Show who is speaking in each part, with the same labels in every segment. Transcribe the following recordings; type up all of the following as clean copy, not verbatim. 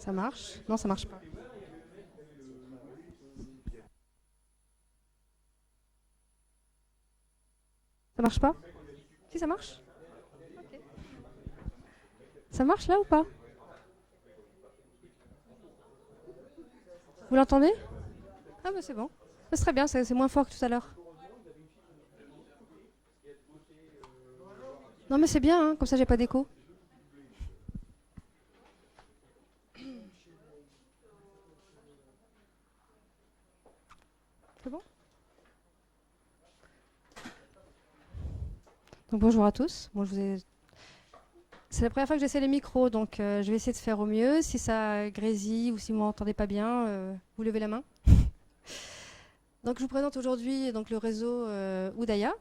Speaker 1: Ça marche? Non, ça marche pas. Ça marche pas? Si, ça marche? Ça marche là ou pas? Vous l'entendez? Ah bah c'est bon. Ça serait bien, c'est moins fort que tout à l'heure. Non mais c'est bien, hein, comme ça j'ai pas d'écho. C'est bon? Donc bonjour à tous. Bon, c'est la première fois que j'essaie les micros, donc je vais essayer de faire au mieux. Si ça grésille ou si vous m'entendez pas bien, vous levez la main. Donc je vous présente aujourd'hui donc le réseau Oudaya.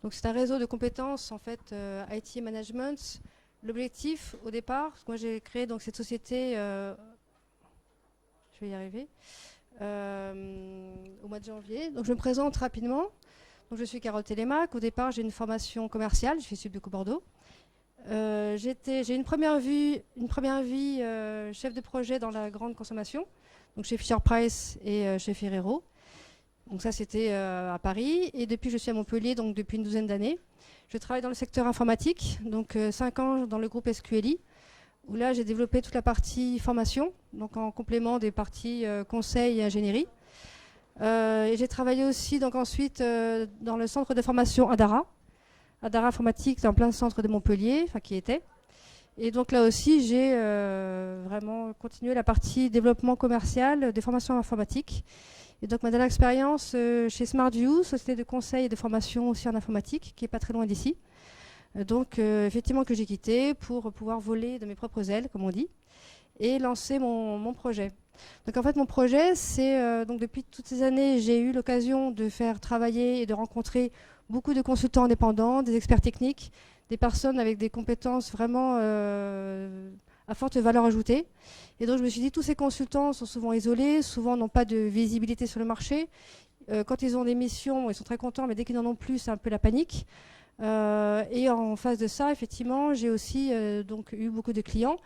Speaker 1: Donc c'est un réseau de compétences en fait IT et management. L'objectif au départ, parce que moi j'ai créé donc cette société, je vais y arriver, au mois de janvier. Donc je me présente rapidement. Donc je suis Carole Télémac. Au départ j'ai une formation commerciale, je suis Sup Bordeaux. J'ai une première vie chef de projet dans la grande consommation, donc chez Fisher Price et chez Ferrero. Donc ça c'était à Paris, et depuis je suis à Montpellier, donc depuis une douzaine d'années. Je travaille dans le secteur informatique, donc 5 ans dans le groupe SQLI, où là j'ai développé toute la partie formation, donc en complément des parties conseil et ingénierie. Et j'ai travaillé aussi donc ensuite dans le centre de formation Adara Informatique, c'est en plein centre de Montpellier, enfin qui était. Et donc là aussi, j'ai vraiment continué la partie développement commercial des formations informatiques. Et donc ma dernière expérience chez SmartView, société de conseil et de formation aussi en informatique, qui est pas très loin d'ici. Donc effectivement que j'ai quitté pour pouvoir voler de mes propres ailes, comme on dit, et lancer mon projet. Donc en fait mon projet, c'est donc depuis toutes ces années, j'ai eu l'occasion de faire travailler et de rencontrer beaucoup de consultants indépendants, des experts techniques, des personnes avec des compétences vraiment à forte valeur ajoutée. Et donc je me suis dit, tous ces consultants sont souvent isolés, souvent n'ont pas de visibilité sur le marché. Quand ils ont des missions, ils sont très contents, mais dès qu'ils n'en ont plus, c'est un peu la panique. Et en face de ça, effectivement, j'ai aussi donc eu beaucoup de clients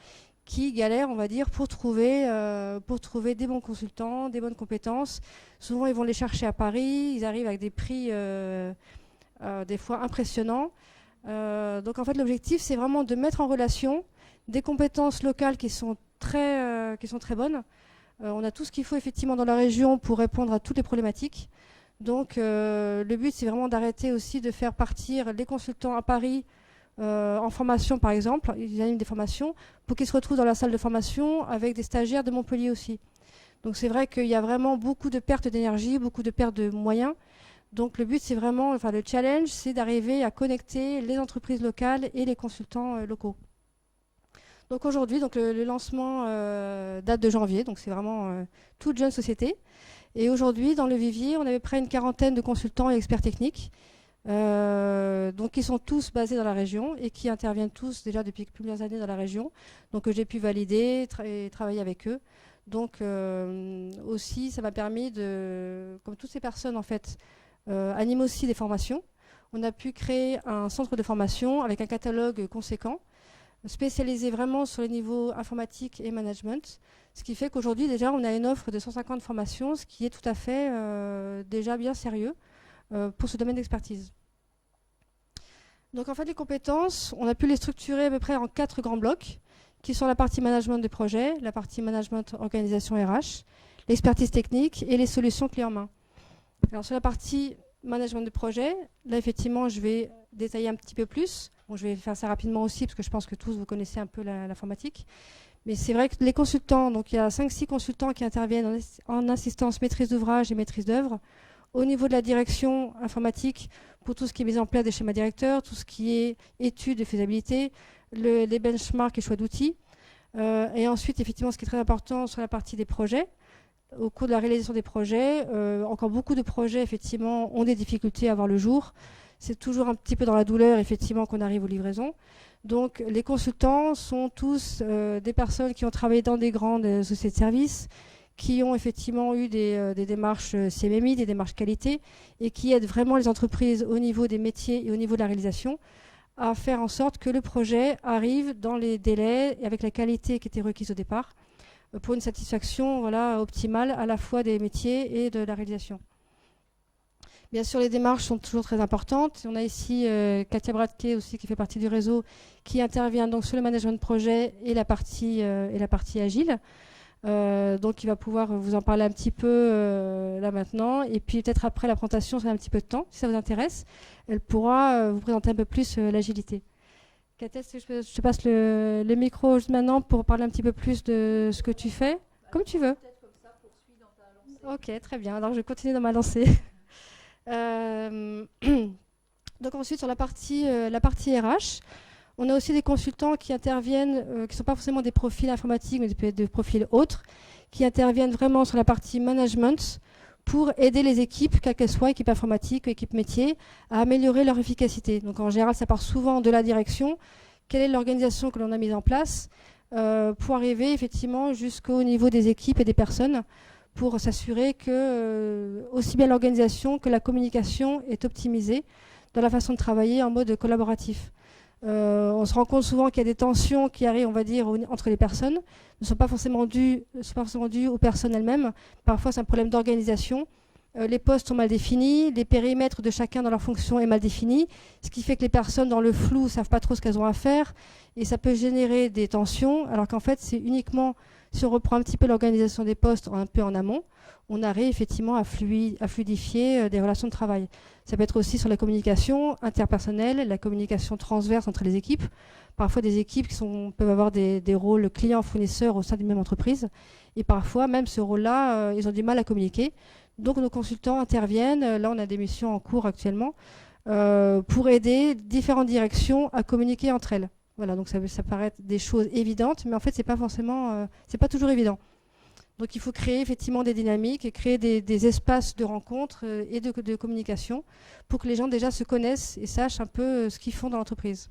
Speaker 1: qui galèrent, on va dire, pour trouver des bons consultants, des bonnes compétences. Souvent, ils vont les chercher à Paris, ils arrivent avec des prix des fois impressionnants. Donc en fait, l'objectif, c'est vraiment de mettre en relation des compétences locales qui sont très bonnes. On a tout ce qu'il faut effectivement dans la région pour répondre à toutes les problématiques. Donc le but, c'est vraiment d'arrêter aussi de faire partir les consultants à Paris en formation, par exemple. Ils animent des formations pour qu'ils se retrouvent dans la salle de formation avec des stagiaires de Montpellier aussi. Donc c'est vrai qu'il y a vraiment beaucoup de pertes d'énergie, beaucoup de pertes de moyens. Donc le but, c'est vraiment, enfin le challenge, c'est d'arriver à connecter les entreprises locales et les consultants locaux. Donc aujourd'hui, donc le lancement date de janvier, donc c'est vraiment toute jeune société. Et aujourd'hui, dans le vivier, on avait près une quarantaine de consultants et experts techniques, donc qui sont tous basés dans la région et qui interviennent tous déjà depuis plusieurs années dans la région. Donc j'ai pu valider et travailler avec eux. Donc aussi, ça m'a permis de, comme toutes ces personnes en fait, animent aussi des formations. On a pu créer un centre de formation avec un catalogue conséquent, spécialisé vraiment sur les niveaux informatique et management, ce qui fait qu'aujourd'hui déjà on a une offre de 150 formations, ce qui est tout à fait déjà bien sérieux pour ce domaine d'expertise. Donc en fait les compétences, on a pu les structurer à peu près en 4 grands blocs, qui sont la partie management de projet, la partie management organisation RH, l'expertise technique et les solutions clés en main. Alors sur la partie management de projet, là effectivement je vais détailler un petit peu plus. Bon, je vais faire ça rapidement aussi parce que je pense que tous vous connaissez un peu l'informatique. Mais c'est vrai que les consultants, donc il y a 5-6 consultants qui interviennent en assistance maîtrise d'ouvrage et maîtrise d'œuvre. Au niveau de la direction informatique, pour tout ce qui est mise en place des schémas directeurs, tout ce qui est études de faisabilité, les benchmarks et choix d'outils. Et ensuite, effectivement, ce qui est très important sur la partie des projets, au cours de la réalisation des projets, encore beaucoup de projets, effectivement, ont des difficultés à voir le jour. C'est toujours un petit peu dans la douleur, effectivement, qu'on arrive aux livraisons. Donc, les consultants sont tous des personnes qui ont travaillé dans des grandes sociétés de services, qui ont effectivement eu des démarches CMMI, des démarches qualité, et qui aident vraiment les entreprises au niveau des métiers et au niveau de la réalisation à faire en sorte que le projet arrive dans les délais et avec la qualité qui était requise au départ, pour une satisfaction voilà, optimale à la fois des métiers et de la réalisation. Bien sûr, les démarches sont toujours très importantes. On a ici Katia Bradke aussi qui fait partie du réseau, qui intervient donc sur le management de projet et la partie agile. Donc il va pouvoir vous en parler un petit peu là maintenant. Et puis peut-être après la présentation, c'est un petit peu de temps, si ça vous intéresse. Elle pourra vous présenter un peu plus l'agilité. Katia, est-ce que je te passe le micro juste maintenant pour parler un petit peu plus de ce que tu fais, comme tu veux. Ok, très bien. Alors je continue dans ma lancée. Donc ensuite sur la partie RH, on a aussi des consultants qui interviennent, qui ne sont pas forcément des profils informatiques, mais des profils autres, qui interviennent vraiment sur la partie management pour aider les équipes, quelles qu'elles soient, équipes informatiques ou équipes métiers, à améliorer leur efficacité. Donc en général, ça part souvent de la direction. Quelle est l'organisation que l'on a mise en place pour arriver effectivement jusqu'au niveau des équipes et des personnes, pour s'assurer que aussi bien l'organisation que la communication est optimisée dans la façon de travailler en mode collaboratif. On se rend compte souvent qu'il y a des tensions qui arrivent, on va dire, entre les personnes, ne sont pas forcément dues aux personnes elles-mêmes. Parfois, c'est un problème d'organisation. Les postes sont mal définis, les périmètres de chacun dans leur fonction est mal défini, ce qui fait que les personnes dans le flou ne savent pas trop ce qu'elles ont à faire, et ça peut générer des tensions, alors qu'en fait, c'est uniquement, si on reprend un petit peu l'organisation des postes un peu en amont, on arrive effectivement à fluidifier des relations de travail. Ça peut être aussi sur la communication interpersonnelle, la communication transverse entre les équipes. Parfois, des équipes peuvent avoir des rôles clients-fournisseurs au sein d'une même entreprise. Et parfois, même ce rôle-là, ils ont du mal à communiquer. Donc, nos consultants interviennent. Là, on a des missions en cours actuellement pour aider différentes directions à communiquer entre elles. Voilà, donc ça paraît des choses évidentes, mais en fait, c'est pas toujours évident. Donc il faut créer effectivement des dynamiques et créer des espaces de rencontre et de communication pour que les gens déjà se connaissent et sachent un peu ce qu'ils font dans l'entreprise.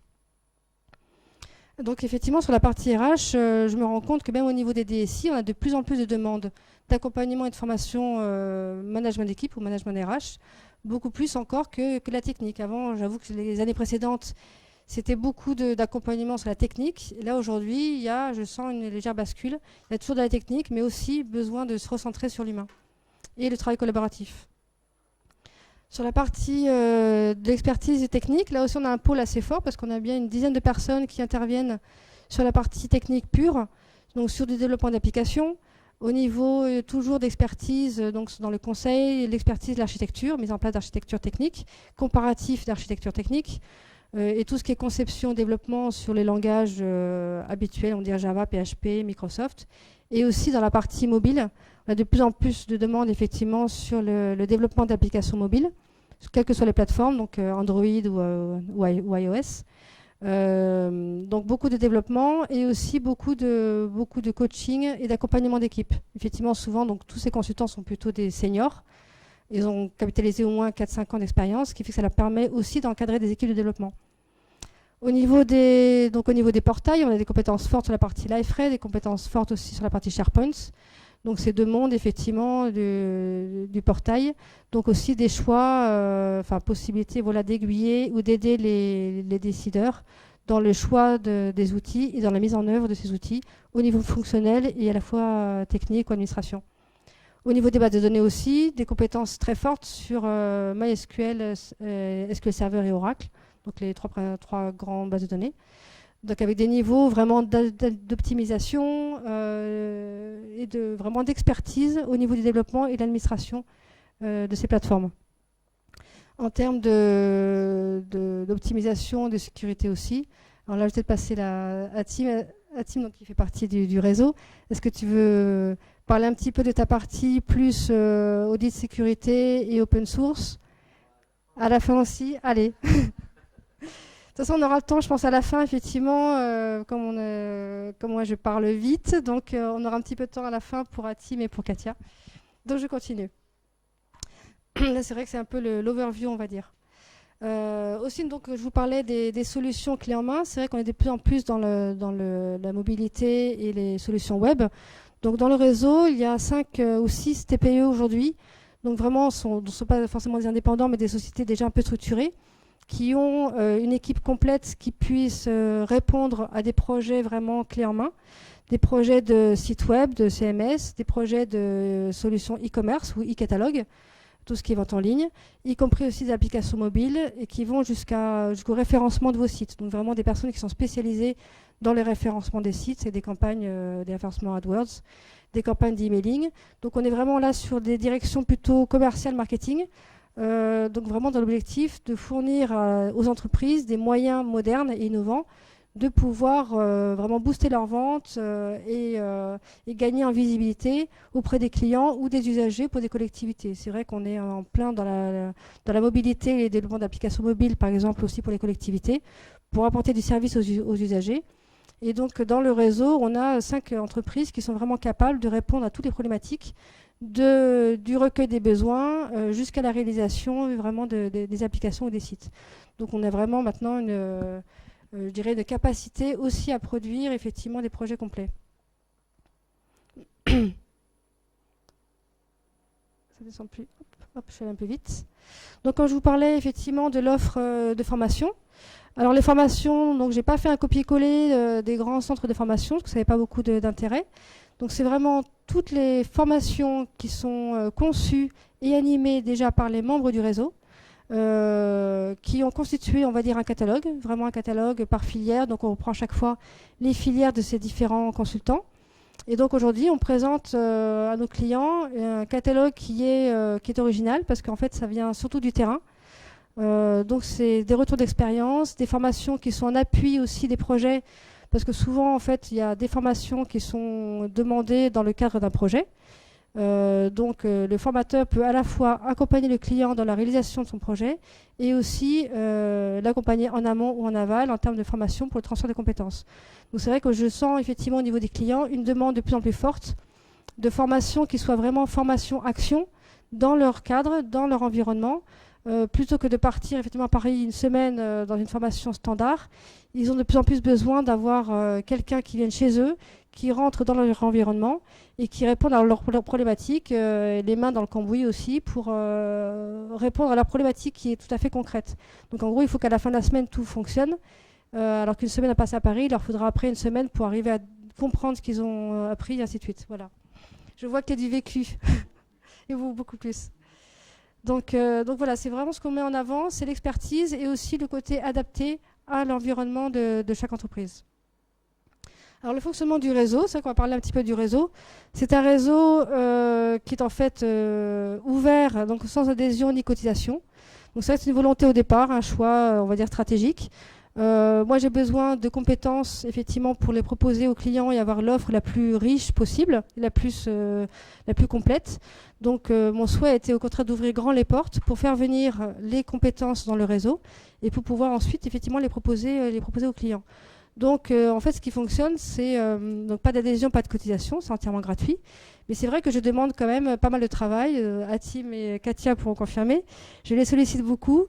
Speaker 1: Donc effectivement, sur la partie RH, je me rends compte que même au niveau des DSI, on a de plus en plus de demandes d'accompagnement et de formation management d'équipe ou management RH, beaucoup plus encore que la technique. Avant, j'avoue que les années précédentes, c'était beaucoup d'accompagnement sur la technique. Et là, aujourd'hui, je sens une légère bascule. Il y a toujours de la technique, mais aussi besoin de se recentrer sur l'humain et le travail collaboratif. Sur la partie de l'expertise technique, là aussi, on a un pôle assez fort parce qu'on a bien une dizaine de personnes qui interviennent sur la partie technique pure, donc sur du développement d'applications, au niveau toujours d'expertise, donc dans le conseil, l'expertise de l'architecture, mise en place d'architecture technique, comparatif d'architecture technique, et tout ce qui est conception, développement sur les langages habituels, on dirait Java, PHP, Microsoft. Et aussi dans la partie mobile, on a de plus en plus de demandes effectivement sur le développement d'applications mobiles, quelles que soient les plateformes, donc Android ou iOS. Donc beaucoup de développement et aussi beaucoup de coaching et d'accompagnement d'équipe. Effectivement, souvent, donc, tous ces consultants sont plutôt des seniors. Ils ont capitalisé au moins 4-5 ans d'expérience, ce qui fait que ça leur permet aussi d'encadrer des équipes de développement. Au niveau des portails, on a des compétences fortes sur la partie Liferay, des compétences fortes aussi sur la partie SharePoint. Donc ces deux mondes, effectivement, du portail. Donc aussi des choix, possibilités d'aiguiller ou d'aider les décideurs dans le choix des outils et dans la mise en œuvre de ces outils au niveau fonctionnel et à la fois technique ou administration. Au niveau des bases de données aussi, des compétences très fortes sur MySQL, SQL Server et Oracle, donc les trois grandes bases de données. Donc avec des niveaux vraiment d'optimisation et vraiment d'expertise au niveau du développement et de l'administration de ces plateformes. En termes d'optimisation, de sécurité aussi. Alors là, je vais peut-être passer à Tim, donc, qui fait partie du réseau. Est-ce que tu veux parler un petit peu de ta partie plus audit sécurité et open source? À la fin aussi. Allez. De toute façon, on aura le temps, je pense, à la fin, effectivement, comme moi je parle vite, donc on aura un petit peu de temps à la fin pour Atim et pour Katia. Donc je continue. Là, c'est vrai que c'est un peu l'overview, on va dire. Aussi, donc, je vous parlais des solutions clés en main. C'est vrai qu'on est de plus en plus dans la mobilité et les solutions web. Donc dans le réseau, il y a 5 ou 6 TPE aujourd'hui. Donc vraiment, ce ne sont pas forcément des indépendants, mais des sociétés déjà un peu structurées, qui ont une équipe complète qui puisse répondre à des projets vraiment clés en main, des projets de sites web, de CMS, des projets de solutions e-commerce ou e-catalogue, tout ce qui est vente en ligne, y compris aussi des applications mobiles et qui vont jusqu'au référencement de vos sites. Donc vraiment des personnes qui sont spécialisées dans le référencement des sites et des campagnes, des référencements AdWords, des campagnes d'emailing. Donc on est vraiment là sur des directions plutôt commerciales, marketing, donc vraiment dans l'objectif de fournir aux entreprises des moyens modernes et innovants de pouvoir vraiment booster leurs ventes et gagner en visibilité auprès des clients ou des usagers pour des collectivités. C'est vrai qu'on est en plein dans la mobilité et le développement d'applications mobiles, par exemple, aussi pour les collectivités, pour apporter du service aux usagers. Et donc, dans le réseau, on a 5 entreprises qui sont vraiment capables de répondre à toutes les problématiques, du recueil des besoins jusqu'à la réalisation vraiment des applications ou des sites. Donc, on a vraiment maintenant je dirais, de capacité aussi à produire effectivement des projets complets. Ça descend plus. Hop, je suis allée un peu vite. Donc quand je vous parlais effectivement de l'offre de formation, alors les formations, donc j'ai pas fait un copier-coller des grands centres de formation parce que ça n'avait pas beaucoup d'intérêt. Donc c'est vraiment toutes les formations qui sont conçues et animées déjà par les membres du réseau. Qui ont constitué, on va dire, un catalogue, vraiment un catalogue par filière. Donc on reprend chaque fois les filières de ces différents consultants. Et donc aujourd'hui, on présente à nos clients un catalogue qui est original parce qu'en fait, ça vient surtout du terrain. Donc c'est des retours d'expérience, des formations qui sont en appui aussi des projets parce que souvent, en fait, il y a des formations qui sont demandées dans le cadre d'un projet. Donc le formateur peut à la fois accompagner le client dans la réalisation de son projet et aussi l'accompagner en amont ou en aval en termes de formation pour le transfert de compétences. Donc c'est vrai que je sens effectivement au niveau des clients une demande de plus en plus forte de formation qui soit vraiment formation-action dans leur cadre, dans leur environnement, plutôt que de partir effectivement à Paris une semaine dans une formation standard. Ils ont de plus en plus besoin d'avoir quelqu'un qui vienne chez eux, qui rentre dans leur environnement et qui répondent à leurs problématiques, les mains dans le cambouis aussi, pour répondre à leurs problématiques qui est tout à fait concrète. Donc en gros, il faut qu'à la fin de la semaine, tout fonctionne. Alors qu'une semaine à passer à Paris, il leur faudra après une semaine pour arriver à comprendre ce qu'ils ont appris, et ainsi de suite. Voilà. Je vois qu'il y a du vécu, et vous, beaucoup plus. Donc voilà, c'est vraiment ce qu'on met en avant, c'est l'expertise et aussi le côté adapté à l'environnement de chaque entreprise. Alors le fonctionnement du réseau, c'est vrai qu'on va parler un petit peu du réseau. C'est un réseau qui est en fait ouvert, donc sans adhésion ni cotisation. Donc ça, c'est une volonté au départ, un choix, on va dire, stratégique. Moi, j'ai besoin de compétences, effectivement, pour les proposer aux clients et avoir l'offre la plus riche possible, la plus complète. Donc, mon souhait était au contraire d'ouvrir grand les portes pour faire venir les compétences dans le réseau et pour pouvoir ensuite, effectivement, les proposer aux clients. Donc, en fait, ce qui fonctionne, c'est donc pas d'adhésion, pas de cotisation, c'est entièrement gratuit. Mais c'est vrai que je demande quand même pas mal de travail. Atim et Katia pourront confirmer. Je les sollicite beaucoup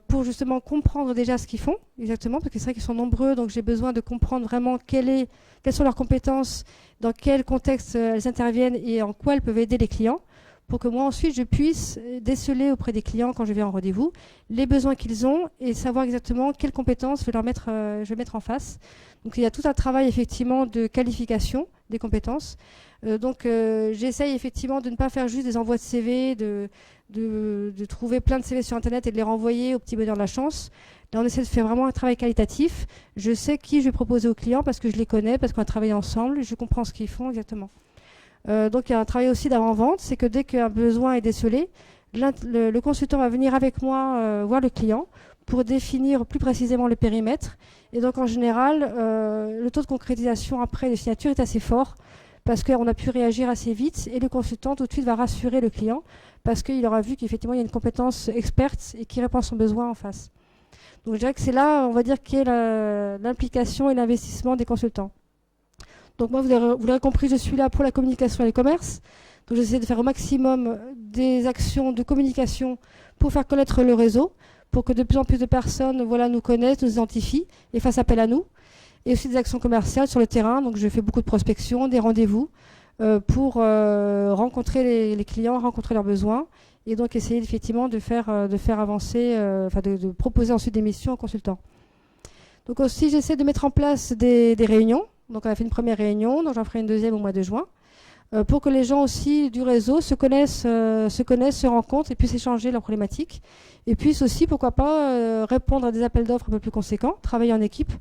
Speaker 1: pour justement comprendre déjà ce qu'ils font exactement, parce que c'est vrai qu'ils sont nombreux, donc j'ai besoin de comprendre vraiment quelles sont leurs compétences, dans quel contexte elles interviennent et en quoi elles peuvent aider les clients, pour que moi ensuite je puisse déceler auprès des clients quand je vais en rendez-vous les besoins qu'ils ont et savoir exactement quelles compétences je vais mettre en face. Donc il y a tout un travail effectivement de qualification des compétences. Donc j'essaye effectivement de ne pas faire juste des envois de CV, de trouver plein de CV sur Internet et de les renvoyer au petit bonheur de la chance. Là, on essaie de faire vraiment un travail qualitatif. Je sais qui je vais proposer aux clients parce que je les connais, parce qu'on a travaillé ensemble, je comprends ce qu'ils font exactement. Donc il y a un travail aussi d'avant-vente, c'est que dès qu'un besoin est décelé, le consultant va venir avec moi voir le client pour définir plus précisément le périmètre. Et donc en général, le taux de concrétisation après les signatures est assez fort parce qu'on a pu réagir assez vite et le consultant tout de suite va rassurer le client parce qu'il aura vu qu'effectivement il y a une compétence experte et qui répond à son besoin en face. Donc je dirais que c'est là, on va dire, qu'est l'implication et l'investissement des consultants. Donc moi, vous l'aurez compris, je suis là pour la communication et le commerce. Donc j'essaie de faire au maximum des actions de communication pour faire connaître le réseau, pour que de plus en plus de personnes nous connaissent, nous identifient et fassent appel à nous. Et aussi des actions commerciales sur le terrain. Donc je fais beaucoup de prospection, des rendez-vous pour rencontrer les clients, rencontrer leurs besoins et donc essayer effectivement de faire avancer, de proposer ensuite des missions aux consultants. Donc aussi, j'essaie de mettre en place des réunions. Donc on a fait une première réunion, donc j'en ferai une deuxième au mois de juin, pour que les gens aussi du réseau se connaissent, se rencontrent et puissent échanger leurs problématiques. Et puissent aussi, pourquoi pas, répondre à des appels d'offres un peu plus conséquents, travailler en équipe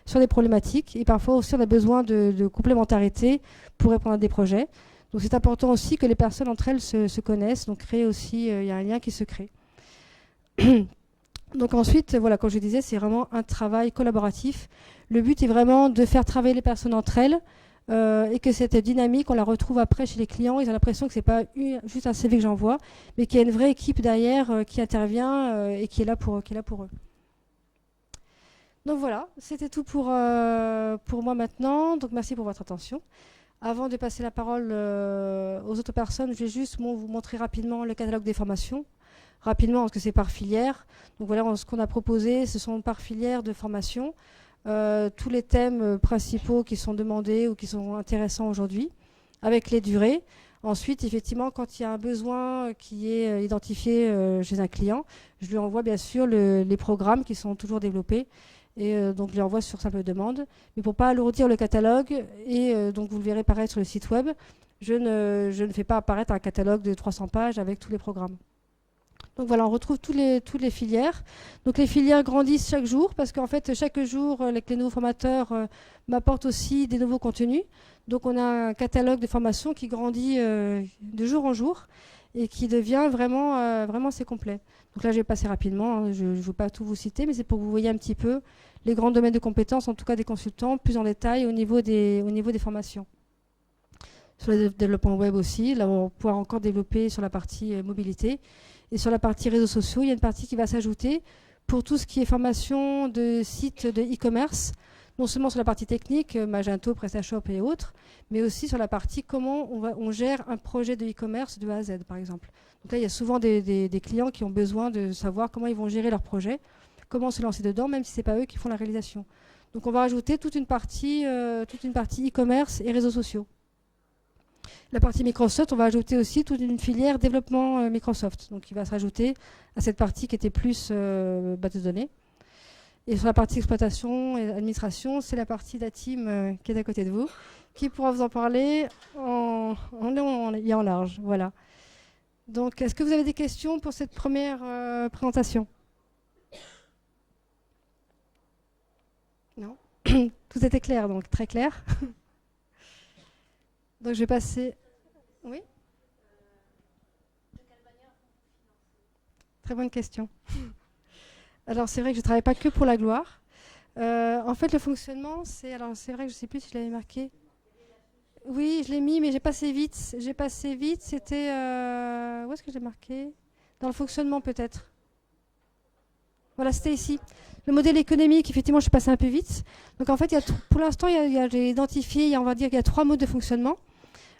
Speaker 1: sur des problématiques. Et parfois aussi, on a besoin de complémentarité pour répondre à des projets. Donc c'est important aussi que les personnes entre elles se connaissent. Donc créer aussi, il y a un lien qui se crée. Donc ensuite, voilà, comme je disais, c'est vraiment un travail collaboratif. Le but est vraiment de faire travailler les personnes entre elles et que cette dynamique, on la retrouve après chez les clients. Ils ont l'impression que ce n'est pas juste un CV que j'envoie, mais qu'il y a une vraie équipe derrière qui intervient et qui est là pour eux. Donc voilà, c'était tout pour moi maintenant. Donc merci pour votre attention. Avant de passer la parole aux autres personnes, je vais juste vous montrer rapidement le catalogue des formations. Rapidement, parce que c'est par filière. Donc voilà, ce qu'on a proposé, ce sont par filière de formation. Tous les thèmes principaux qui sont demandés ou qui sont intéressants aujourd'hui, avec les durées. Ensuite, effectivement, quand il y a un besoin qui est identifié chez un client, je lui envoie bien sûr les programmes qui sont toujours développés. Et donc, je les envoie sur simple demande. Mais pour ne pas alourdir le catalogue, et donc vous le verrez apparaître sur le site web, je ne fais pas apparaître un catalogue de 300 pages avec tous les programmes. Donc voilà, on retrouve toutes les filières. Donc les filières grandissent chaque jour parce qu'en fait, chaque jour, les nouveaux formateurs m'apportent aussi des nouveaux contenus. Donc on a un catalogue de formation qui grandit de jour en jour et qui devient vraiment assez complet. Donc là, je vais passer rapidement. Hein, je ne veux pas tout vous citer, mais c'est pour que vous voyez un petit peu les grands domaines de compétences, en tout cas des consultants, plus en détail au niveau des formations. Sur le développement web aussi, là, on va pouvoir encore développer sur la partie mobilité. Et sur la partie réseaux sociaux, il y a une partie qui va s'ajouter pour tout ce qui est formation de sites de e-commerce, non seulement sur la partie technique, Magento, PrestaShop et autres, mais aussi sur la partie comment on gère un projet de e-commerce de A à Z, par exemple. Donc là, il y a souvent des clients qui ont besoin de savoir comment ils vont gérer leur projet, comment se lancer dedans, même si ce n'est pas eux qui font la réalisation. Donc on va ajouter toute une partie e-commerce et réseaux sociaux. La partie Microsoft, on va ajouter aussi toute une filière développement Microsoft. Donc, il va se rajouter à cette partie qui était plus base de données. Et sur la partie exploitation et administration, c'est la partie d'Atim qui est à côté de vous, qui pourra vous en parler en long et en large. Voilà. Donc, est-ce que vous avez des questions pour cette première présentation? Non. Tout était clair, donc très clair. Donc je vais passer... Oui. Très bonne question. Alors c'est vrai que je ne travaille pas que pour la gloire. En fait, le fonctionnement, c'est... Alors c'est vrai que je ne sais plus si je l'avais marqué. Oui, je l'ai mis, mais j'ai passé vite. C'était... Où est-ce que j'ai marqué? Dans le fonctionnement peut-être. Voilà, c'était ici. Le modèle économique, effectivement, je suis passée un peu vite. Donc en fait, pour l'instant, j'ai identifié, on va dire qu'il y a 3 modes de fonctionnement.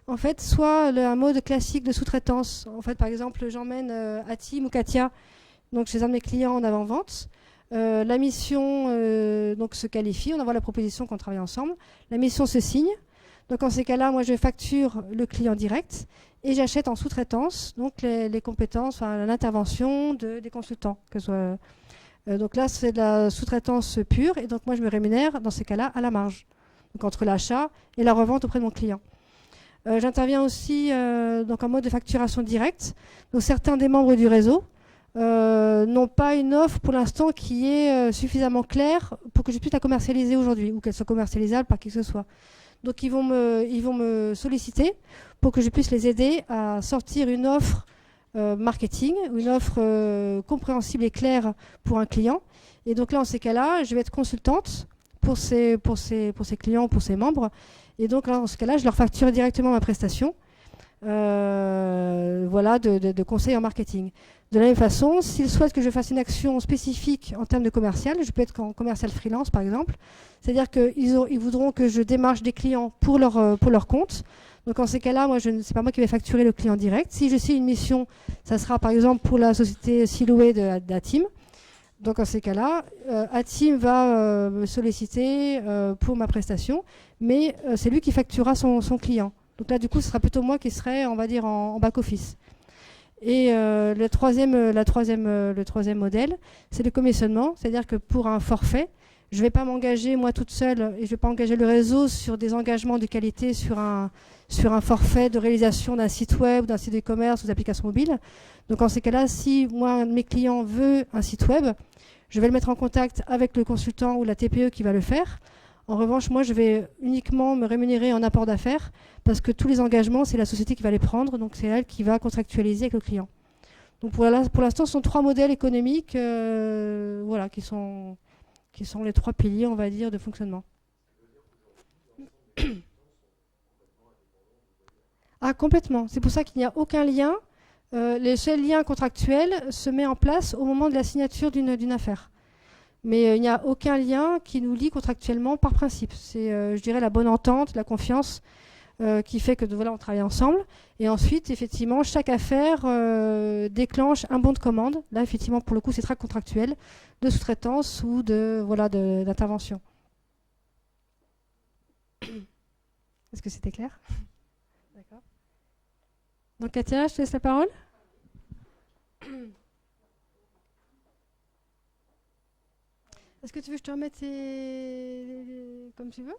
Speaker 1: En fait, soit un mode classique de sous-traitance. En fait, par exemple, j'emmène Atim ou Katia donc chez un de mes clients en avant-vente. La mission donc se qualifie, on envoie la proposition qu'on travaille ensemble. La mission se signe. Donc en ces cas-là, moi, je facture le client direct et j'achète en sous-traitance donc les compétences, l'intervention des consultants. Donc là, c'est de la sous-traitance pure et donc moi, je me rémunère dans ces cas-là à la marge. Donc entre l'achat et la revente auprès de mon client. J'interviens aussi donc en mode de facturation directe. Donc certains des membres du réseau n'ont pas une offre pour l'instant qui est suffisamment claire pour que je puisse la commercialiser aujourd'hui ou qu'elle soit commercialisable par qui que ce soit. Donc ils vont me solliciter pour que je puisse les aider à sortir une offre marketing, une offre compréhensible et claire pour un client. Et donc là, en ces cas-là, je vais être consultante pour ces clients, pour ces membres. Et donc, là, dans ce cas-là, je leur facture directement ma prestation de conseil en marketing. De la même façon, s'ils souhaitent que je fasse une action spécifique en termes de commercial, je peux être en commercial freelance, par exemple. C'est-à-dire qu'ils voudront que je démarche des clients pour leur compte. Donc, en ces cas-là, moi, c'est pas moi qui vais facturer le client direct. Si je suis une mission, ça sera, par exemple, pour la société Siloué d'Atim. Donc, en ces cas-là, Atim va me solliciter pour ma prestation, mais c'est lui qui facturera son client. Donc là, du coup, ce sera plutôt moi qui serai, on va dire, en back-office. Et le troisième modèle, c'est le commissionnement, c'est-à-dire que pour un forfait, je ne vais pas m'engager moi toute seule et je ne vais pas engager le réseau sur des engagements de qualité sur un forfait de réalisation d'un site web, d'un site e-commerce ou d'applications mobiles. Donc en ces cas-là, si moi, un de mes clients veut un site web, je vais le mettre en contact avec le consultant ou la TPE qui va le faire. En revanche, moi, je vais uniquement me rémunérer en apport d'affaires parce que tous les engagements, c'est la société qui va les prendre, donc c'est elle qui va contractualiser avec le client. Donc pour l'instant, ce sont 3 modèles économiques voilà, qui sont les 3 piliers, on va dire, de fonctionnement. Ah, complètement. C'est pour ça qu'il n'y a aucun lien. Les seuls liens contractuels se mettent en place au moment de la signature d'une affaire. Mais il n'y a aucun lien qui nous lie contractuellement par principe. C'est, je dirais, la bonne entente, la confiance qui fait que voilà, on travaille ensemble. Et ensuite, effectivement, chaque affaire déclenche un bon de commande. Là, effectivement, pour le coup, c'est très contractuel, de sous-traitance ou d'intervention. Est-ce que c'était clair? D'accord. Donc, Katia, je te laisse la parole. Est-ce que tu veux que je te remette comme tu veux?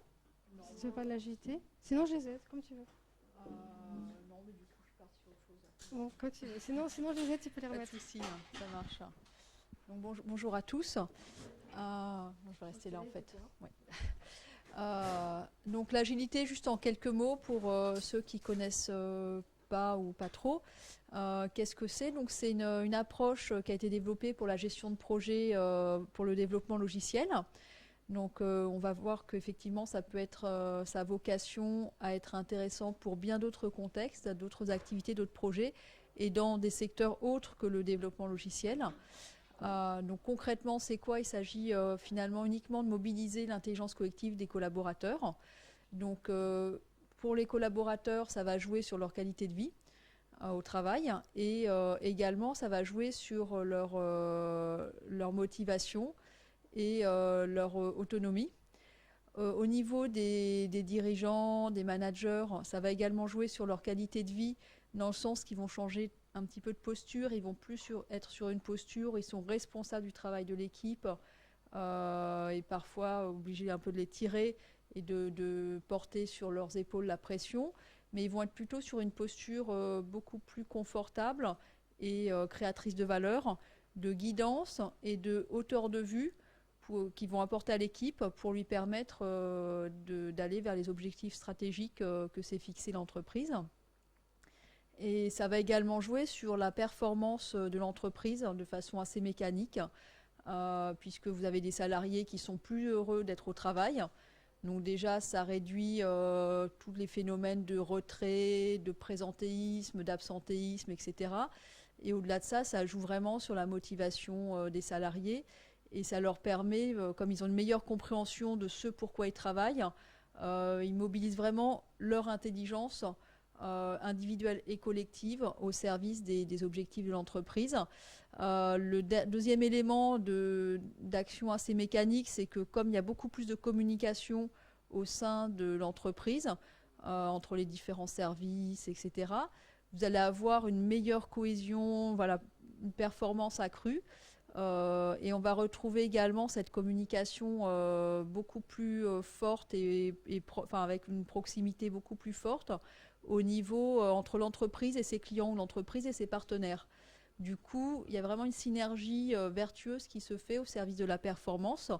Speaker 1: Non, si tu veux pas de l'agilité. Sinon, je les aide, comme tu veux.
Speaker 2: Non, mais du coup, je suis partie sur autre chose.
Speaker 1: Bon, comme tu veux. Sinon, je les aide, tu peux les remettre.
Speaker 2: Pas de souci, hein, ça marche. Donc, bonjour à tous. Je vais rester là, en fait. Ouais. Donc, l'agilité, juste en quelques mots, pour ceux qui connaissent pas ou pas trop. Qu'est-ce que c'est? Donc, c'est une approche qui a été développée pour la gestion de projets pour le développement logiciel. Donc, on va voir qu'effectivement, ça peut être sa vocation à être intéressant pour bien d'autres contextes, d'autres activités, d'autres projets, et dans des secteurs autres que le développement logiciel. Donc, concrètement, c'est quoi? Il s'agit finalement uniquement de mobiliser l'intelligence collective des collaborateurs. Donc, pour les collaborateurs, ça va jouer sur leur qualité de vie au travail, et également, ça va jouer sur leur motivation et leur autonomie. Au niveau des dirigeants, des managers, ça va également jouer sur leur qualité de vie, dans le sens qu'ils vont changer un petit peu de posture, ils vont plus être sur une posture, ils sont responsables du travail de l'équipe, et parfois obligés un peu de les tirer et de porter sur leurs épaules la pression, mais ils vont être plutôt sur une posture beaucoup plus confortable et créatrice de valeur, de guidance et de hauteur de vue, qui vont apporter à l'équipe pour lui permettre d'aller vers les objectifs stratégiques que s'est fixé l'entreprise. Et ça va également jouer sur la performance de l'entreprise de façon assez mécanique, puisque vous avez des salariés qui sont plus heureux d'être au travail. Donc déjà, ça réduit tous les phénomènes de retrait, de présentéisme, d'absentéisme, etc. Et au-delà de ça, ça joue vraiment sur la motivation des salariés. Et ça leur permet, comme ils ont une meilleure compréhension de ce pourquoi ils travaillent, ils mobilisent vraiment leur intelligence individuelle et collective au service des objectifs de l'entreprise. Le deuxième élément d'action assez mécanique, c'est que comme il y a beaucoup plus de communication au sein de l'entreprise, entre les différents services, etc., vous allez avoir une meilleure cohésion, voilà, une performance accrue. Et on va retrouver également cette communication beaucoup plus forte avec une proximité beaucoup plus forte au niveau entre l'entreprise et ses clients ou l'entreprise et ses partenaires. Du coup, il y a vraiment une synergie vertueuse qui se fait au service de la performance,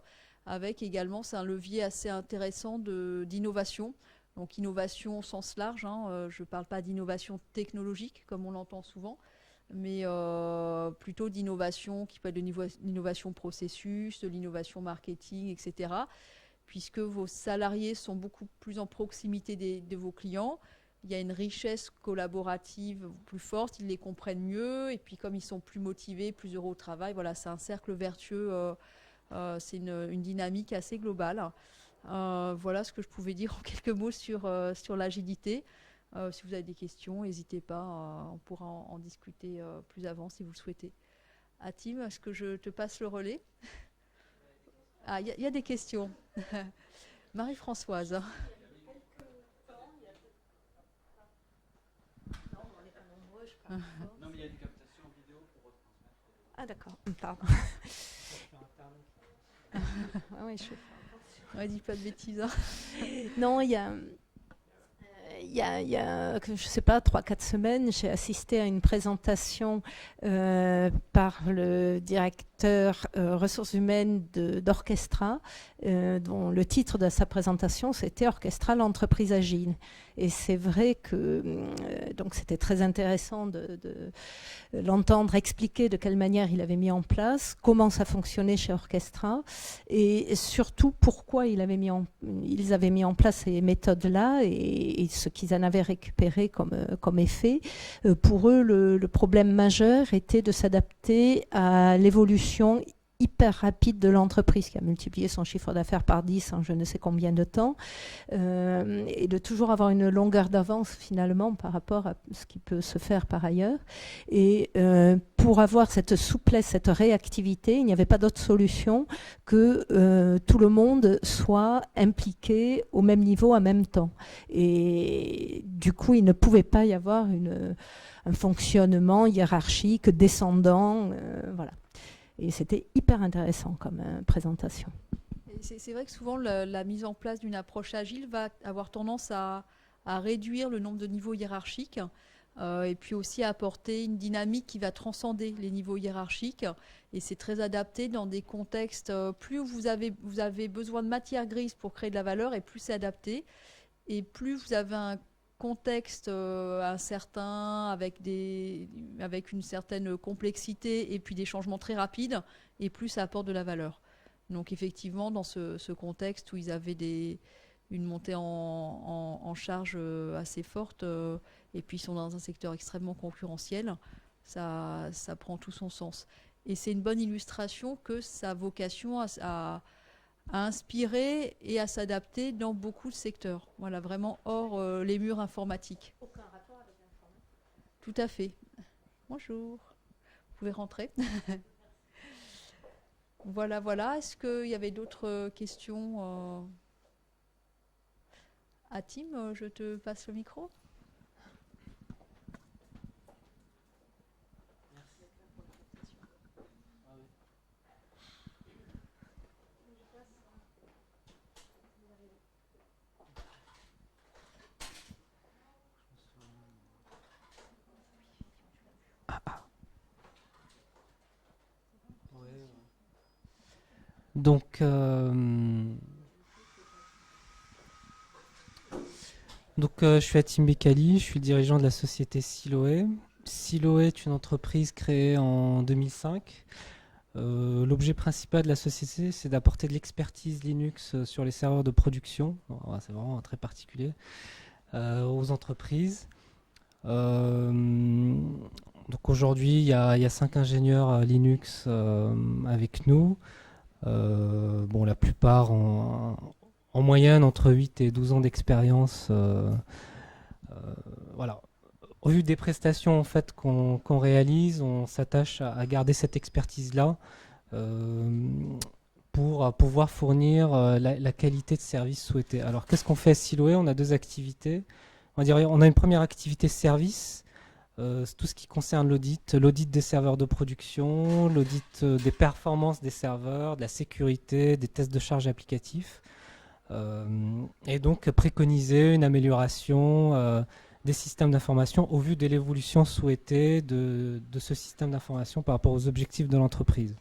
Speaker 2: avec également, c'est un levier assez intéressant d'innovation. Donc innovation au sens large, hein, je ne parle pas d'innovation technologique comme on l'entend souvent, mais plutôt d'innovation qui peut être de l'innovation processus, de l'innovation marketing, etc. Puisque vos salariés sont beaucoup plus en proximité de vos clients, il y a une richesse collaborative plus forte, ils les comprennent mieux, et puis comme ils sont plus motivés, plus heureux au travail, voilà, c'est un cercle vertueux, c'est une dynamique assez globale. Voilà ce que je pouvais dire en quelques mots sur l'agilité. Si vous avez des questions, n'hésitez pas, on pourra en discuter plus avant si vous le souhaitez. Atim, est-ce que je te passe le relais? Ah, il y a des questions. Marie-Françoise.
Speaker 3: Non, mais il y a du capteur. Ah d'accord, pardon. Ouais,
Speaker 2: Ouais, dis pas de bêtises. Hein.
Speaker 3: Non, je ne sais pas, 3-4 semaines, j'ai assisté à une présentation par le directeur ressources humaines d'Orchestra, dont le titre de sa présentation, c'était Orchestra, l'entreprise agile. Et c'est vrai que donc c'était très intéressant de l'entendre expliquer de quelle manière il avait mis en place, comment ça fonctionnait chez Orchestra, et surtout pourquoi ils avaient mis en place ces méthodes-là et ce qu'ils en avaient récupéré comme effet. Pour eux, le problème majeur était de s'adapter à l'évolution hyper rapide de l'entreprise qui a multiplié son chiffre d'affaires par 10 en je ne sais combien de temps, et de toujours avoir une longueur d'avance finalement par rapport à ce qui peut se faire par ailleurs. Et pour avoir cette souplesse, cette réactivité, il n'y avait pas d'autre solution que tout le monde soit impliqué au même niveau en même temps. Et du coup, il ne pouvait pas y avoir un fonctionnement hiérarchique, descendant, voilà. Et c'était hyper intéressant comme présentation.
Speaker 2: C'est vrai que souvent la mise en place d'une approche agile va avoir tendance à réduire le nombre de niveaux hiérarchiques et puis aussi à apporter une dynamique qui va transcender les niveaux hiérarchiques. Et c'est très adapté dans des contextes, plus vous avez besoin de matière grise pour créer de la valeur et plus c'est adapté. Et plus vous avez un contexte incertain, avec une certaine complexité et puis des changements très rapides, et plus ça apporte de la valeur. Donc effectivement, dans ce contexte où ils avaient une montée en charge assez forte, et puis ils sont dans un secteur extrêmement concurrentiel, ça prend tout son sens. Et c'est une bonne illustration que sa vocation à inspirer et à s'adapter dans beaucoup de secteurs. Voilà, vraiment hors les murs informatiques.
Speaker 3: Aucun rapport avec l'informatique.
Speaker 2: Tout à fait. Bonjour. Vous pouvez rentrer. Voilà. Est-ce qu'il y avait d'autres questions à Tim, je te passe le micro.
Speaker 4: Donc, je suis Hatim Bekali, je suis le dirigeant de la société Siloé. Siloé est une entreprise créée en 2005. L'objet principal de la société, c'est d'apporter de l'expertise Linux sur les serveurs de production. C'est vraiment très particulier aux entreprises. Donc aujourd'hui, il y a 5 ingénieurs Linux avec nous. La plupart en moyenne entre 8 et 12 ans d'expérience. Voilà. Au vu des prestations en fait, qu'on réalise, on s'attache à garder cette expertise-là pour pouvoir fournir la qualité de service souhaitée. Alors qu'est-ce qu'on fait à Siloé? On a 2 activités. On a une première activité service. C'est tout ce qui concerne l'audit des serveurs de production, l'audit des performances des serveurs, de la sécurité, des tests de charge applicatifs, et donc préconiser une amélioration des systèmes d'information au vu de l'évolution souhaitée de ce système d'information par rapport aux objectifs de l'entreprise.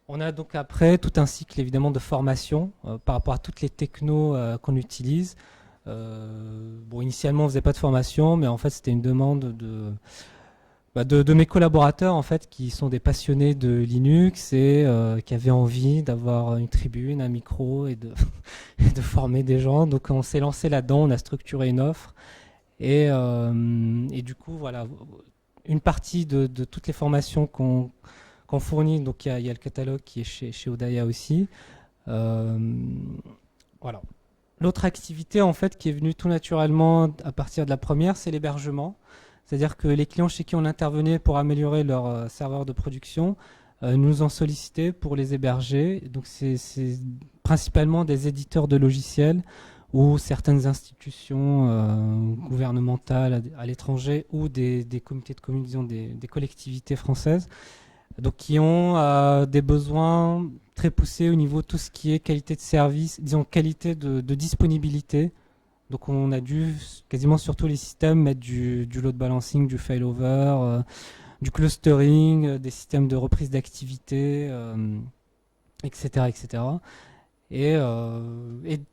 Speaker 4: On a donc après tout un cycle évidemment de formation par rapport à toutes les technos qu'on utilise. Initialement on faisait pas de formation, mais en fait c'était une demande de mes collaborateurs en fait, qui sont des passionnés de Linux et qui avaient envie d'avoir une tribune, un micro et de former des gens. Donc on s'est lancé là-dedans, on a structuré une offre et du coup voilà, une partie de toutes les formations qu'on fournit. Donc il y a le catalogue qui est chez Odaya aussi. Voilà. L'autre activité en fait qui est venue tout naturellement à partir de la première, c'est l'hébergement. C'est-à-dire que les clients chez qui on intervenait pour améliorer leur serveur de production nous ont sollicité pour les héberger. Donc c'est principalement des éditeurs de logiciels ou certaines institutions gouvernementales à l'étranger ou des comités de communes, disons des collectivités françaises donc qui ont des besoins très poussés au niveau de tout ce qui est qualité de service, disons qualité de disponibilité. Donc on a dû quasiment sur tous les systèmes mettre du load balancing, du failover, du clustering, des systèmes de reprise d'activité, etc., etc. Et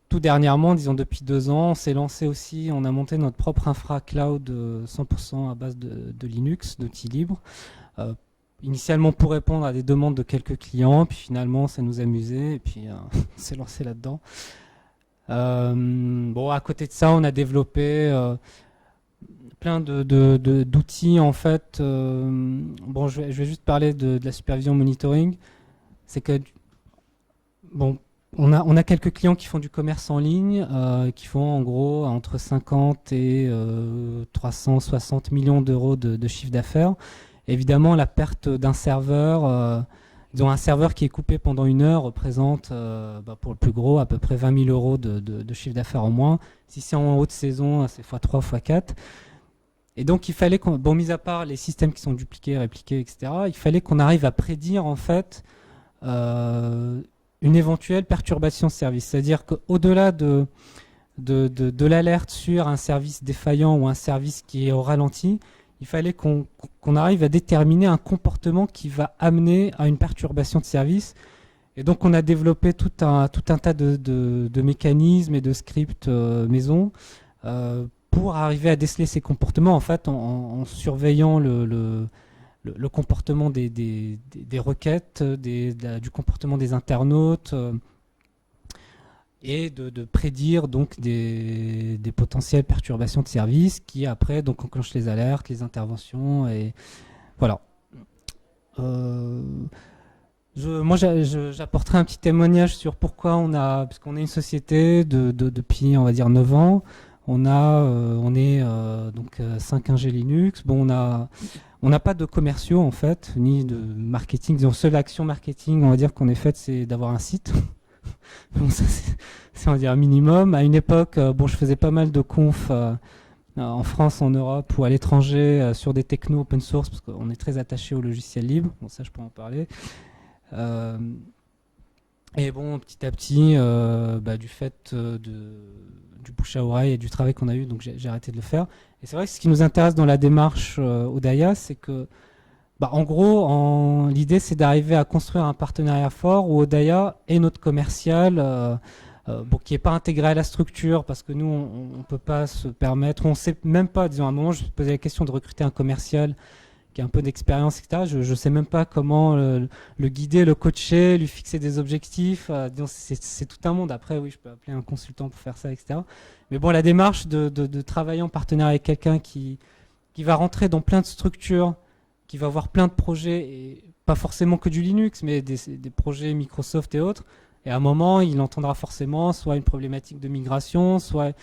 Speaker 4: tout dernièrement, disons depuis 2 ans, on s'est lancé aussi, on a monté notre propre infra cloud 100% à base de Linux, d'outils libres. Initialement pour répondre à des demandes de quelques clients, puis finalement ça nous amusait, et puis on s'est lancé là-dedans. Bon, à côté de ça, on a développé plein d'outils en fait. Bon, je vais juste parler de la supervision monitoring. C'est que bon, on a quelques clients qui font du commerce en ligne, qui font en gros entre 50 et 360 millions d'euros de chiffre d'affaires. Évidemment, la perte d'un serveur, disons un serveur qui est coupé pendant 1 heure représente pour le plus gros à peu près 20 000 euros de chiffre d'affaires en moins. Si c'est en haute saison, c'est x3, x4. Et donc il fallait bon, mis à part les systèmes qui sont dupliqués, répliqués, etc., il fallait qu'on arrive à prédire en fait une éventuelle perturbation de service. C'est-à-dire qu'au-delà de l'alerte sur un service défaillant ou un service qui est au ralenti, il fallait qu'on arrive à déterminer un comportement qui va amener à une perturbation de service. Et donc on a développé tout un tas de mécanismes et de scripts maison pour arriver à déceler ces comportements en fait en surveillant le comportement des requêtes, du comportement des internautes, et de prédire donc des potentielles perturbations de service qui après donc enclenchent les alertes, les interventions, et voilà. Moi j'apporterai un petit témoignage sur pourquoi puisqu'on est une société depuis on va dire 9 ans, on est donc 5 ingé Linux. Bon, on n'a pas de commerciaux en fait, ni de marketing. Disons, seule action marketing, on va dire qu'on est faite, c'est d'avoir un site. Bon, ça c'est on va dire un minimum. À une époque, bon, je faisais pas mal de confs en France, en Europe ou à l'étranger sur des technos open source parce qu'on est très attaché au logiciel libre. Bon, ça je peux en parler. Et bon, petit à petit, du fait du bouche à oreille et du travail qu'on a eu, donc j'ai arrêté de le faire. Et c'est vrai que ce qui nous intéresse dans la démarche Odaya, c'est que, en gros, l'idée c'est d'arriver à construire un partenariat fort où Odaya est notre commercial, qui n'est pas intégré à la structure, parce que nous, on ne peut pas se permettre, on ne sait même pas, disons, à un moment, je me posais la question de recruter un commercial qui a un peu d'expérience, etc. Je ne sais même pas comment le guider, le coacher, lui fixer des objectifs. C'est tout un monde. Après, oui, je peux appeler un consultant pour faire ça, etc. Mais bon, la démarche de travailler en partenariat avec quelqu'un qui va rentrer dans plein de structures, qui va avoir plein de projets, et pas forcément que du Linux, mais des projets Microsoft et autres. Et à un moment, il entendra forcément soit une problématique de migration, soit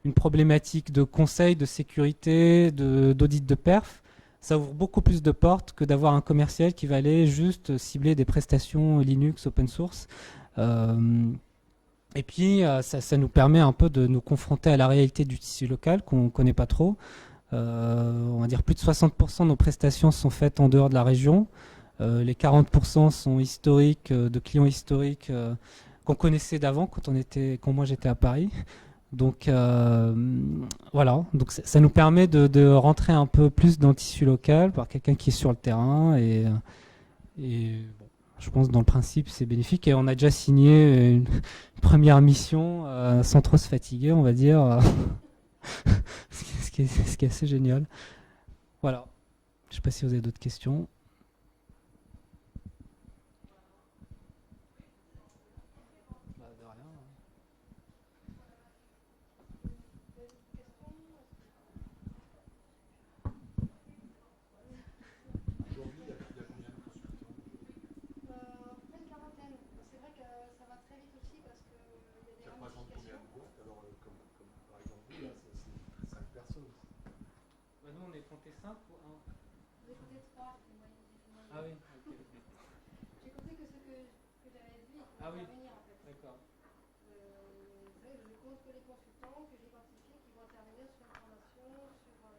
Speaker 4: une problématique de conseil, de sécurité, d'audit de perf. Ça ouvre beaucoup plus de portes que d'avoir un commercial qui va aller juste cibler des prestations Linux open source. Et puis, ça nous permet un peu de nous confronter à la réalité du tissu local qu'on ne connaît pas trop. On va dire plus de 60% de nos prestations sont faites en dehors de la région. Les 40% sont historiques, de clients historiques qu'on connaissait d'avant quand moi j'étais à Paris. Donc voilà, donc ça nous permet de rentrer un peu plus dans le tissu local par quelqu'un qui est sur le terrain, et bon, je pense dans le principe c'est bénéfique, et on a déjà signé une première mission sans trop se fatiguer, on va dire, ce qui est assez génial. Voilà, je ne sais pas si vous avez d'autres questions. Ah oui, ok.
Speaker 1: J'ai compté que ce que j'avais dit, il faut intervenir en fait.
Speaker 4: D'accord.
Speaker 1: Je compte que les consultants que j'ai identifiés qui vont intervenir sur une formation, sur un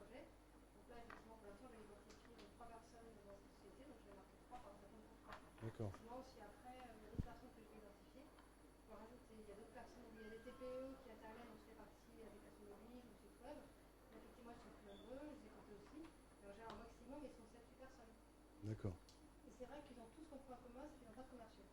Speaker 1: projet. Donc là, effectivement, pour l'instant, j'ai identifié 3 personnes dans cette société, donc je vais
Speaker 5: D'accord.
Speaker 1: Sinon, si après, il y a d'autres personnes que je vais identifier, je peux rajouter. Il y a d'autres personnes, il y a des TPE qui interviennent dans ces parties applications mobiles ou sites web. Là, effectivement, ils sont plus nombreux, je les ai comptés aussi. Mais en général, au maximum, ils sont 7-8 personnes.
Speaker 5: D'accord.
Speaker 1: Et c'est vrai qu'ils ont tous un point commun, c'est qu'ils n'ont pas de commerciaux.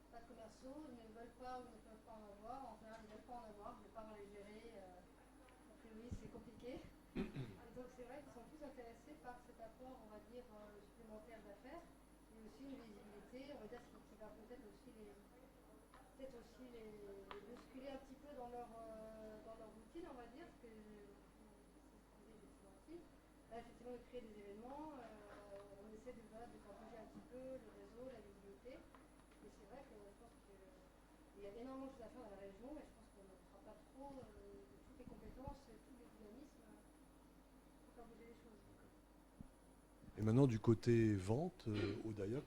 Speaker 1: Pas de commerciaux, ils ne veulent pas ou ne peuvent pas en avoir. En général, ils ne veulent pas en avoir, je ne vais pas les gérer. A priori, c'est compliqué. Et donc, c'est vrai qu'ils sont tous intéressés par cet apport, on va dire, supplémentaire d'affaires, mais aussi une visibilité, on va dire, qui va peut-être aussi les bousculer un petit peu dans leur routine, on va dire, parce que c'est ce qu'ils disaient effectivement aussi. Là, effectivement, de créer des événements, on essaie de faire bouger un petit peu le réseau, la visibilité. Et c'est vrai que je pense qu'il y a énormément de choses à faire dans la région, et je pense qu'on ne fera pas trop toutes les compétences, tous les dynamismes pour faire bouger les choses.
Speaker 5: Et maintenant, du côté vente, Odaya,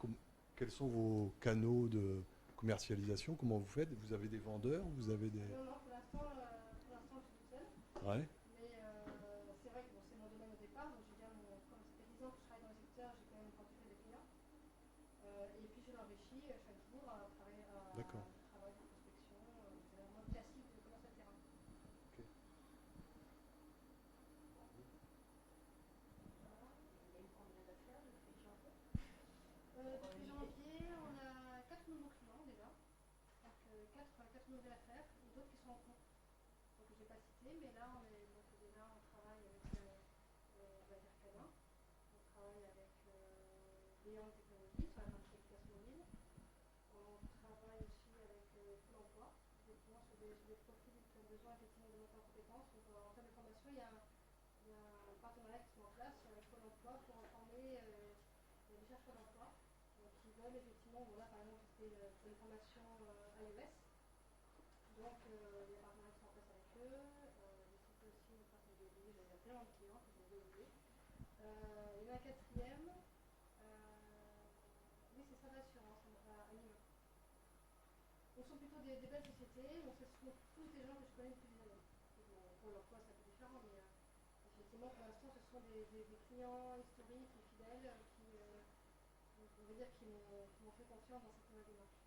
Speaker 5: quels sont vos canaux de commercialisation? Comment vous faites? Vous avez des vendeurs? Vous avez des...
Speaker 1: Non, pour l'instant, je suis toute seule.
Speaker 5: Ouais.
Speaker 1: Mais c'est vrai que bon, c'est mon domaine au départ, donc j'ai bien comme ça fait 10 ans que je travaille dans le secteur, j'ai quand même un portefeuille de clients. Et puis je l'enrichis chaque jour à travailler
Speaker 5: D'accord.
Speaker 1: travail de prospection, c'est un mode classique de commerce à terrain.
Speaker 5: Ok.
Speaker 1: Depuis janvier, on a 4 nouveaux clients déjà, donc 4 nouvelles affaires, et d'autres qui sont en cours. Donc je n'ai pas cité, mais là on travaille avec on va dire Canin, on travaille avec Léon Technologies sur la partie application mobile, on travaille aussi avec Pôle emploi, effectivement sur des profils qui ont besoin effectivement de monter en compétences. Donc en termes de formation, il y a un partenariat qui se met en place avec Pôle emploi pour former les chercheurs d'emploi qui veulent effectivement, voilà, par exemple, c'était pour une formation iOS. Donc, il y a un partenariat qui se met en place avec eux. Je cite aussi une personne de il y a tellement de clients que j'ai oublié. Il y en a un quatrième. Oui, c'est ça l'assurance à Nîmes. Ce sont plutôt des belles sociétés. Donc, ce sont tous des gens que je connais depuis des années. Bon, pour l'emploi, c'est un peu différent, mais effectivement, pour l'instant, ce sont des clients historiques et fidèles qui, on va dire, qui m'ont fait confiance dans cette nouvelle démarche.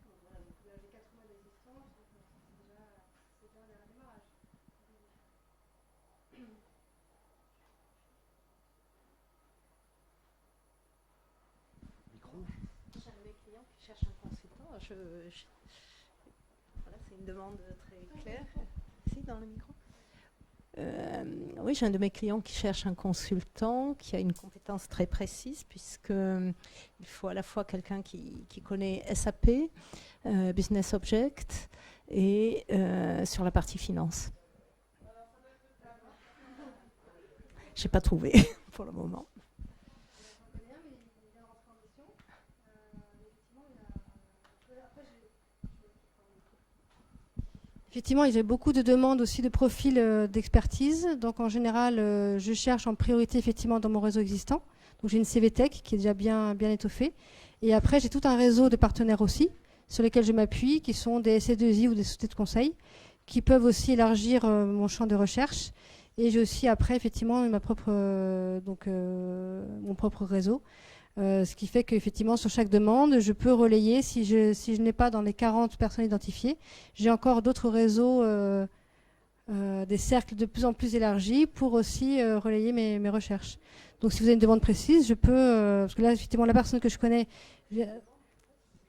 Speaker 1: Donc, voilà, donc, j'ai 4 mois d'existence, donc c'est déjà un démarrage.
Speaker 5: Micro?
Speaker 3: J'ai un de mes clients qui cherche un consultant. Voilà, c'est une demande très claire. Si, dans le micro. Oui, j'ai un de mes clients qui cherche un consultant qui a une compétence très précise, puisqu'il faut à la fois quelqu'un qui connaît SAP, Business Object, et sur la partie finance. Je n'ai pas trouvé pour le moment.
Speaker 1: Effectivement, il y a beaucoup de demandes aussi de profils d'expertise. Donc en général, je cherche en priorité effectivement dans mon réseau existant. Donc j'ai une CVTech qui est déjà bien étoffée. Et après, j'ai tout un réseau de partenaires aussi sur lesquels je m'appuie, qui sont des SS2I ou des sociétés de conseil, qui peuvent aussi élargir mon champ de recherche. Et j'ai aussi après effectivement mon propre réseau. Ce qui fait qu'effectivement, sur chaque demande, je peux relayer. Si je n'ai pas dans les 40 personnes identifiées, j'ai encore d'autres réseaux, des cercles de plus en plus élargis pour aussi relayer mes recherches. Donc, si vous avez une demande précise, je peux... parce que là, effectivement, la personne que je connais vient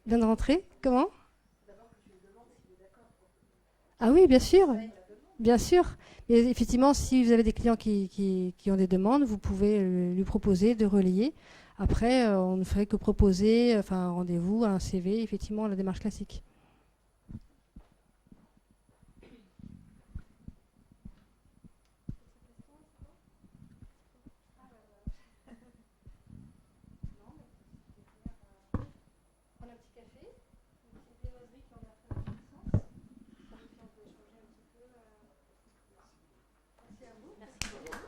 Speaker 1: de rentrer. Comment? Ah oui, bien sûr. Bien sûr. Et effectivement, si vous avez des clients qui ont des demandes, vous pouvez lui proposer de relayer. Après, on ne ferait que proposer un rendez-vous, un CV, effectivement, la démarche classique. On a un petit café, une petite viennoiserie qui en a fait dans le sens. Et puis on peut échanger un petit peu. Merci à vous.
Speaker 3: Merci beaucoup.